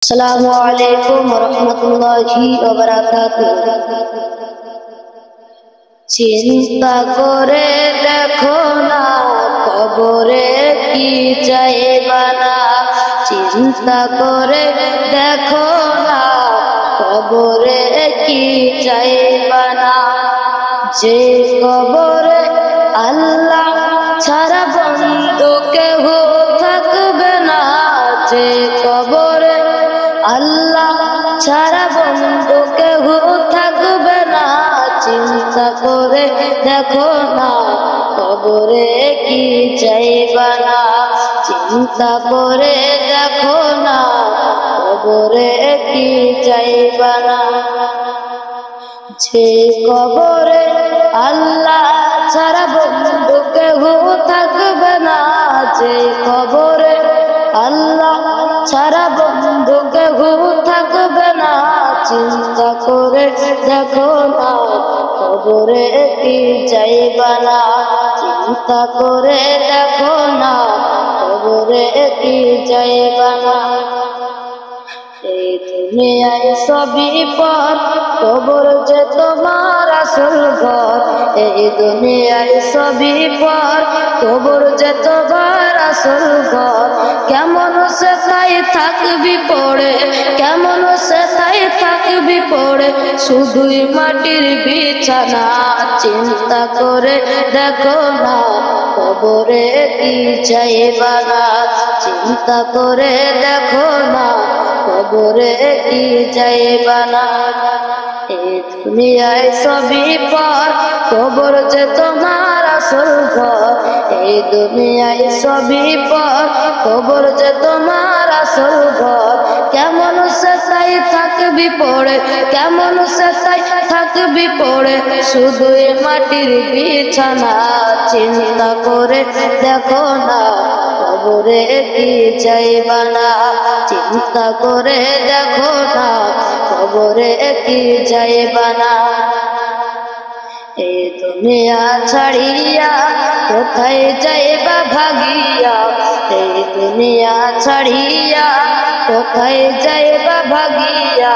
अस्सलामु अलैकुम रहमतुल्लाहि व बाराकातुहू। चिंता करे देखो ना कबरे की चाइबा ना, चिंता करे देखो ना कबरे की चाइबा ना। जे कबरे अल्लाह छाड़ा बंधु केहू थाकबे ना, जे कबरे अल्लाह छाड़ा बंधु केहू थाकबे ना। चिंता करे देखो ना कबरे की चाइबा ना, चिंता करे देखो ना कबरे की चाइबा ना। जे कबरे अल्लाह छाड़ा बंधु केहू थाकबे ना, जे कबरे अल्लाह छाड़ा बंधु केहू थाकबे ना। चिंता करे देखो ना कबरे की चाइबा ना, चिंता करे देखो ना कबरे की चाइबा ना। এই দুনিয়ায় সবই পর কবর যে তোমার আসল ঘর, এই দুনিয়ায় সবই পর কবর যে তোমার আসল ঘর। কেমন সে তাই থাকবি পড়ে, কেমন সে তাই থাকবি পড়ে শুধুই মাটির বিছানা। চিন্তা করে দেখো না কবরে কি চাইবা না, চিন্তা করে দেখো না কবরে কি চাইবা না। এই দুনিয়ায় সবই পর কবর যে তোমার আসল ঘর, এই দুনিয়ায় সবই পর কবর যে তোমার আসল ঘর। কেমন সে তাই থাকবি পড়ে, কেমন সে তাই থাকবি পড়ে শুধুই মাটির বিছানা। চিন্তা করে দেখো না কবরে কি চাইবা না, চিন্তা করে দেখো না কবরে কি চাইবা না। এই দুনিয়া ছাড়িয়া কোথায় যাইবা ভাগিয়া, এই দুনিয়া ছাড়িয়া কোথায় যাইবা ভাগিয়া।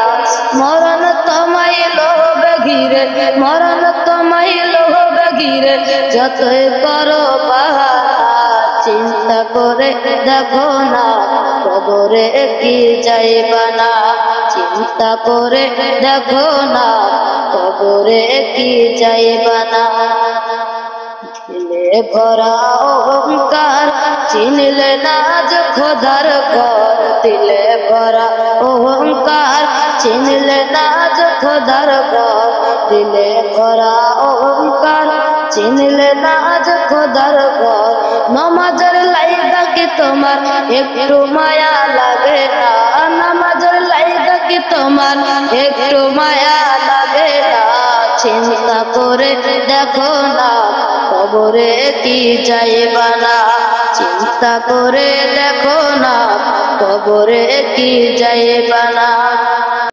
মরণ তোমায় লোভে ঘিরে, মরণ তোমায় লোভে ঘিরে যতই করো বাহানা। চিন্তা করে দেখো না কবরে কি যাইবা না, চিন্তা করে দেখো না কবরে কি যাইবা না। দিলে ভরা অহংকার চিনলে না আজ খোদার ঘর, দিলে ভরা অহংকার চিনলে না আজ খোদার ঘর। দিলে ভরা অহংকার চিনলে না আজ খোদার ঘর। নামাজের লাইগা কি তোমার একটু মায়া লাগে না, নামাজের লাইগা কি তোমার একটু মায়া লাগে না। চিন্তা করে দেখো না কবরে কি চাইবা না, চিন্তা করে দেখো না কবরে কি চাইবা না।